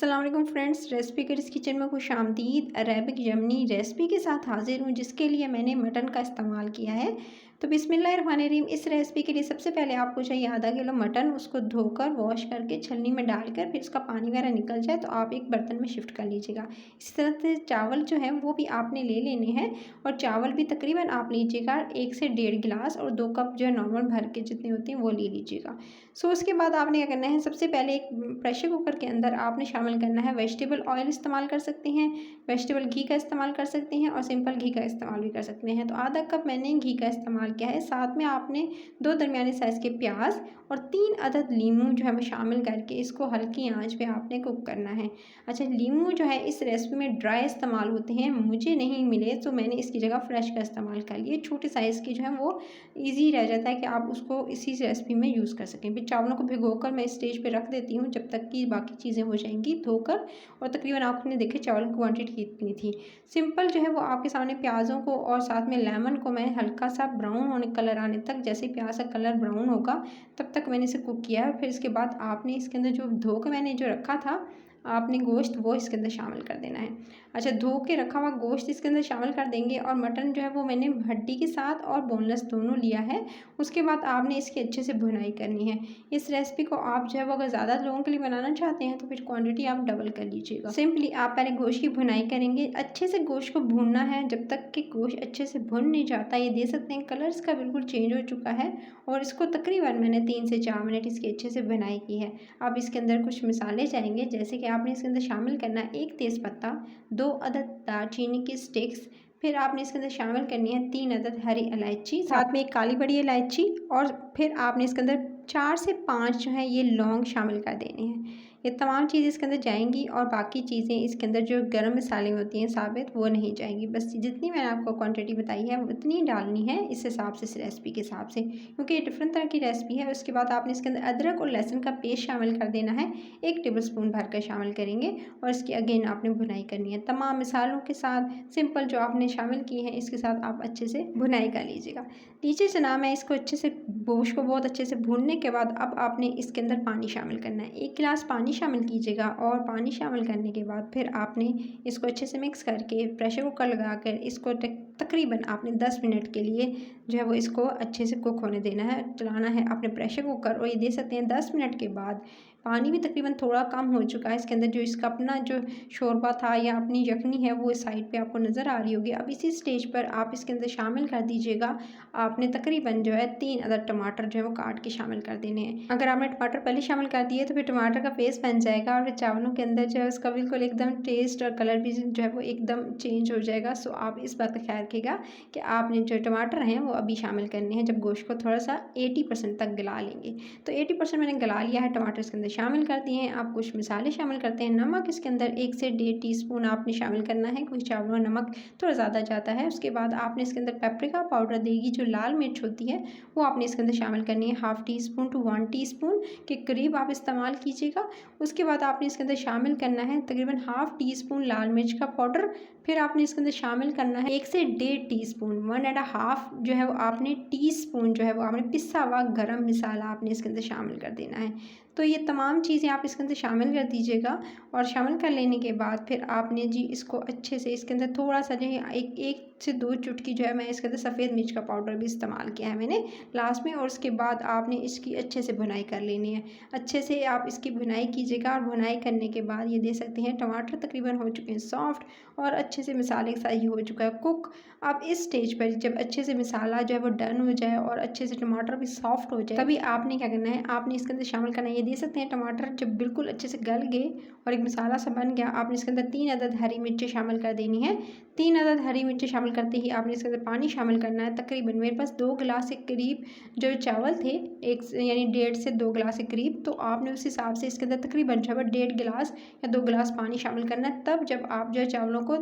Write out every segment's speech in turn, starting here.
अस्सलाम वालेकुम friends, recipe करिस किचन में खुशामदीद। अरेबिक यमनी रेसिपी के साथ हाजिर हूँ जिसके लिए मैंने मटन का इस्तेमाल किया है। तो बिस्मिल्लाहिर्रहमानिर्रहीम। इस रेसिपी के लिए सबसे पहले आपको चाहिए आधा किलो मटन। उसको धोकर वॉश करके छलनी में डालकर फिर उसका पानी वगैरह निकल जाए तो आप एक बर्तन में शिफ्ट कर लीजिएगा। इसी तरह से चावल जो है वो भी आपने ले लेने हैं और चावल भी तकरीबन आप लीजिएगा 1 से 1.5 गिलास और 2 कप जो है नॉर्मल भर के जितने होते हैं वो ले लीजिएगा। उसके बाद आपने क्या करना है, सबसे पहले एक प्रेशर कुकर के अंदर आपने शामिल करना है वेजिटेबल ऑयल। इस्तेमाल कर सकते हैं, वेजिटेबल घी का इस्तेमाल कर सकते हैं और सिंपल घी का इस्तेमाल भी कर सकते हैं। तो आधा कप मैंने घी का इस्तेमाल किया है। साथ में आपने 2 दरमियाने साइज़ के प्याज और 3 अदद लीमू जो है वो शामिल करके इसको हल्की आंच पे आपने कुक करना है। अच्छा, लीमू जो है इस रेसिपी में ड्राई इस्तेमाल होते हैं, मुझे नहीं मिले तो मैंने इसकी जगह फ्रेश का इस्तेमाल कर लिया। छोटे साइज़ की जो है वो ईज़ी रह जाता है कि आप उसको इसी रेसिपी में यूज़ कर सकें। फिर चावलों को भिगोकर मैं स्टेज पे रख देती हूँ जब तक कि बाकी चीज़ें हो जाएंगी धोकर। और तकरीबन आपने देखे चावल की क्वांटिटी कितनी थी। सिंपल जो है वो आपके सामने प्याज़ों को और साथ में लेमन को मैं हल्का सा ब्राउन होने कलर आने तक, जैसे प्याज का कलर ब्राउन होगा तब तक मैंने इसे कुक किया है। फिर इसके बाद आपने इसके अंदर जो धो के मैंने जो रखा था आपने गोश्त वो इसके अंदर शामिल कर देना है। अच्छा, धो के रखा हुआ गोश्त इसके अंदर शामिल कर देंगे और मटन जो है वो मैंने हड्डी के साथ और बोनलेस दोनों लिया है। उसके बाद आपने इसकी अच्छे से भुनाई करनी है। इस रेसिपी को आप जो है वो अगर ज़्यादा लोगों के लिए बनाना चाहते हैं तो फिर क्वांटिटी आप डबल कर लीजिएगा। सिंपली आप पहले गोश्त की भुनाई करेंगे। अच्छे से गोश्त को भूनना है जब तक कि गोश्त अच्छे से भुन नहीं जाता। ये दे सकते हैं कलर इसका बिल्कुल चेंज हो चुका है और इसको तकरीबन मैंने 3 से 4 मिनट इसकी अच्छे से भुनाई की है। अब इसके अंदर कुछ मसाले जाएंगे, जैसे कि आपने इसके अंदर शामिल करना है 1 तेज़पत्ता, 2 अदद दालचीनी की स्टिक्स। फिर आपने इसके अंदर शामिल करनी है 3 अदद हरी इलायची, साथ में एक काली बड़ी इलायची और फिर आपने इसके अंदर 4 से 5 जो है ये लौंग शामिल कर देने हैं। ये तमाम चीज़ें इसके अंदर जाएंगी और बाकी चीज़ें इसके अंदर जो गरम मसाले होती हैं साबित वो नहीं जाएंगी। बस जितनी मैंने आपको क्वांटिटी बताई है उतनी डालनी है इस हिसाब से, इस रेसिपी के हिसाब से, क्योंकि ये डिफरेंट तरह की रेसिपी है। उसके बाद आपने इसके अंदर अदरक और लहसुन का पेस्ट शामिल कर देना है, 1 टेबल स्पून भर कर शामिल करेंगे और इसकी अगेन आपने भुनाई करनी है। तमाम मसालों के साथ सिंपल जो आपने शामिल किए हैं इसके साथ आप अच्छे से भुनाई कर लीजिएगा। नीचे जनाब है इसको अच्छे से गोश्त को बहुत अच्छे से भूनने के बाद अब आपने इसके अंदर पानी शामिल करना है। 1 गिलास पानी शामिल कीजिएगा और पानी शामिल करने के बाद फिर आपने इसको अच्छे से मिक्स करके प्रेशर कुकर लगाकर इसको तकरीबन आपने 10 मिनट के लिए जो है वो इसको अच्छे से कुक होने देना है। चलाना है आपने प्रेशर कुकर और ये दे सकते हैं 10 मिनट के बाद पानी भी तकरीबन थोड़ा कम हो चुका है। इसके अंदर जो इसका अपना जो शोरबा था या अपनी यखनी है वो इस साइड पे आपको नज़र आ रही होगी। अब इसी स्टेज पर आप इसके अंदर शामिल कर दीजिएगा, आपने तकरीबन जो है 3 अदद टमाटर जो है वो काट के शामिल कर देने हैं। अगर आपने टमाटर पहले शामिल कर दिए तो फिर टमाटर का पेस्ट बन जाएगा और फिर चावलों के अंदर जो है उसका बिल्कुल एकदम टेस्ट और कलर भी जो है वो एकदम चेंज हो जाएगा। सो आप इस बात का ख्याल रखिएगा कि आपने जो टमाटर हैं वो अभी शामिल करने हैं जब गोश्त को थोड़ा सा 80% तक गला लेंगे। तो 80% मैंने गला लिया है, टमाटर इसके अंदर शामिल कर दिए हैं। आप कुछ मसाले शामिल करते हैं। नमक इसके अंदर 1 से 1.5 टीस्पून आपने शामिल करना है, कुछ चावलों में नमक थोड़ा ज़्यादा जाता है। उसके बाद आपने इसके अंदर पेपरिका पाउडर देगी, जो लाल मिर्च होती है वो आपने इसके अंदर शामिल करनी है। 1/2 टीस्पून टू 1 टीस्पून के करीब आप इस्तेमाल कीजिएगा। उसके बाद आपने इसके अंदर शामिल करना है तकरीबन 1/2 टीस्पून लाल मिर्च का पाउडर। फिर आपने इसके अंदर शामिल करना है 1 से 1.5 टीस्पून, 1.5 जो है वो आपने टीस्पून जो है वो आपने पिसा हुआ गरम मसाला आपने इसके अंदर शामिल कर देना है। तो ये तमाम चीज़ें आप इसके अंदर शामिल कर दीजिएगा और शामिल कर लेने के बाद फिर आपने जी इसको अच्छे से इसके अंदर थोड़ा सा जो है एक से 2 चुटकी जो है मैं इसके अंदर सफ़ेद मिर्च का पाउडर भी इस्तेमाल किया है मैंने लास्ट में। और उसके बाद आपने इसकी अच्छे से भुनाई कर लेनी है। अच्छे से आप इसकी भुनाई कीजिएगा और भुनाई करने के बाद ये दे सकते हैं टमाटर तकरीबन हो चुके हैं सॉफ्ट और अच्छे से मसाले के साथ ये हो चुका है कुक। अब इस स्टेज पर जब अच्छे से मसाला जो है वो डन हो जाए और अच्छे से टमाटर भी सॉफ्ट हो जाए तभी आपने क्या करना है, आपने इसके अंदर शामिल करना है, ये दे सकते हैं टमाटर जब बिल्कुल अच्छे से गल गए और एक मसाला सा बन गया, आपने इसके अंदर 3 अदद हरी मिर्चें शामिल कर देनी है। 3 अदद हरी मिर्चें शामिल करते ही आपने इसके अंदर पानी शामिल करना है। तकरीबन मेरे पास 2 गिलास के करीब जो चावल थे, एक यानी 1.5 से 2 गिलास के करीब, तो आपने उस हिसाब से इसके अंदर तकरीबन जो है 1.5 गिलास या 2 गिलास पानी शामिल करना है। तब जब आप जो है चावलों को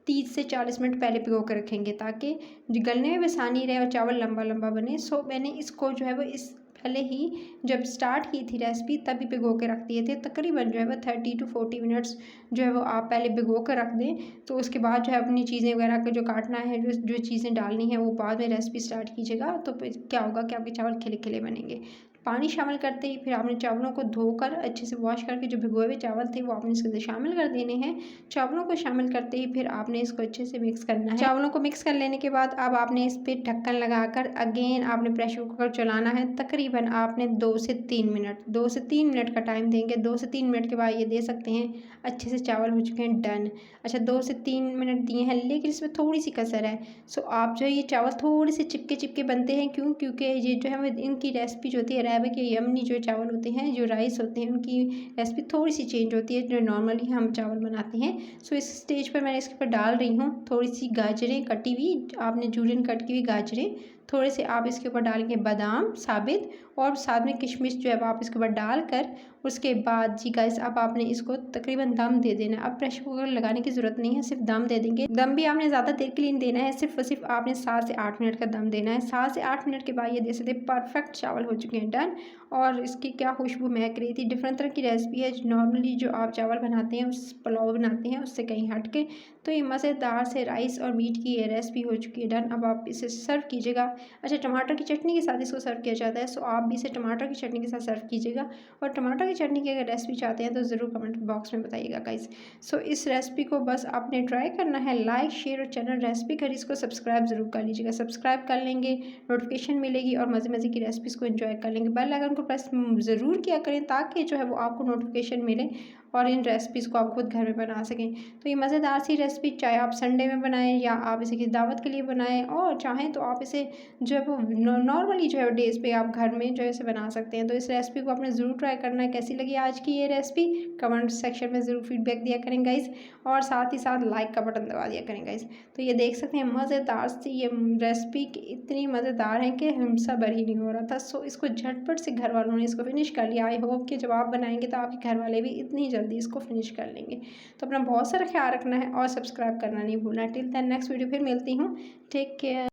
30 से 40 मिनट पहले भिगो कर रखेंगे ताकि गलने में भी आसानी रहे और चावल लंबा लंबा बने। सो मैंने इसको जो है वो इस पहले ही जब स्टार्ट की थी रेसिपी तभी भिगो के रख दिए थे। तकरीबन जो है वो 30 टू 40 मिनट्स जो है वो आप पहले भिगो कर रख दें। तो उसके बाद जो है अपनी चीज़ें वगैरह का जो काटना है, जो चीज़ें डालनी है वो बाद में रेसिपी स्टार्ट कीजिएगा। तो फिर क्या होगा कि आपके चावल खिले खिले बनेंगे। पानी शामिल करते ही फिर आपने चावलों को धोकर अच्छे से वॉश करके जो भिगोए हुए चावल थे वो आपने इसके अंदर शामिल कर देने हैं। चावलों को शामिल करते ही फिर आपने इसको अच्छे से मिक्स करना है। चावलों को मिक्स कर लेने के बाद अब आपने इस पर ढक्कन लगाकर अगेन आपने प्रेशर कुकर चलाना है। तकरीबन आपने 2 से 3 मिनट का टाइम देंगे। 2 से 3 मिनट के बाद ये दे सकते हैं अच्छे से चावल हो चुके हैं डन। अच्छा 2 से 3 मिनट दिए हैं लेकिन इसमें थोड़ी सी कसर है। सो आप जो है ये चावल थोड़े से चिपके बनते हैं क्योंकि ये जो है इनकी रेसिपी जो होती है अरेबिक या यमनी जो चावल होते हैं, जो राइस होते हैं, उनकी रेसिपी थोड़ी सी चेंज होती है जो नॉर्मली हम चावल बनाते हैं। सो इस स्टेज पर मैंने इसके ऊपर डाल रही हूँ थोड़ी सी गाजरें कटी हुई, आपने जूलियन कट की हुई गाजरें, थोड़े से आप इसके ऊपर डालेंगे बादाम साबित और साथ में किशमिश जो है आप इसके ऊपर डालकर उसके बाद जी गाइस अब आपने इसको तकरीबन दम दे देना है। अब प्रेशर कुकर लगाने की ज़रूरत नहीं है, सिर्फ दम दे देंगे। दम भी आपने ज़्यादा देर के लिए नहीं देना है, सिर्फ और सिर्फ आपने 7 से 8 मिनट का दम देना है। 7 से 8 मिनट के बाद ये दे सकते हैं परफेक्ट चावल हो चुके हैं डन। और इसकी क्या खुशबू महक रही थी। डिफरेंट तरह की रेसिपी है नॉर्मली जो आप चावल बनाते हैं उस पुलाव बनाते हैं उससे कहीं हट के। तो ये मज़ेदार से राइस और मीट की ये रेसिपी हो चुकी है डन। अब आप इसे सर्व कीजिएगा। अच्छा टमाटर की चटनी के साथ इसको सर्व किया जाता है, सो आप भी इसे टमाटर की चटनी के साथ सर्व कीजिएगा। और टमाटर की चटनी की अगर रेसिपी चाहते हैं तो ज़रूर कमेंट बॉक्स में बताइएगा गाइस। सो इस रेसिपी को बस आपने ट्राई करना है। लाइक शेयर और चैनल रेसिपी करीज को सब्सक्राइब ज़रूर कर लीजिएगा। सब्सक्राइब कर लेंगे नोटिफिकेशन मिलेगी और मज़े मज़े की रेसिपीज़ को एंजॉय कर लेंगे। बेल आइकन को प्रेस ज़रूर किया करें ताकि जो है वो आपको नोटिफिकेशन मिले और इन रेसिपीज़ को आप खुद घर में बना सकें। तो ये मज़ेदार सी रेसिपी चाहे आप संडे में बनाएं या आप इसे किसी दावत के लिए बनाएं और चाहें तो आप इसे जो है वो नॉर्मली जो है डेज़ पे आप घर में जो है इसे बना सकते हैं। तो इस रेसिपी को आपने ज़रूर ट्राई करना है। कैसी लगी आज की ये रेसिपी कमेंट सेक्शन में ज़रूर फीडबैक दिया करें गाइस और साथ ही साथ लाइक का बटन दबा दिया करें गाइस। तो ये देख सकते हैं मज़ेदार सी ये रेसिपी इतनी मज़ेदार है कि हमसे सब्र ही नहीं हो रहा था। सो इसको झटपट से घर वालों ने इसको फिनिश कर लिया। आई होप कि जब आप बनाएंगे तो आपके घर वाले भी इतनी जल्दी इसको फिनिश कर लेंगे। तो अपना बहुत सारा ख्याल रखना है और सब्सक्राइब करना नहीं भूलना। टिल देन नेक्स्ट वीडियो फिर मिलती हूँ। Take care.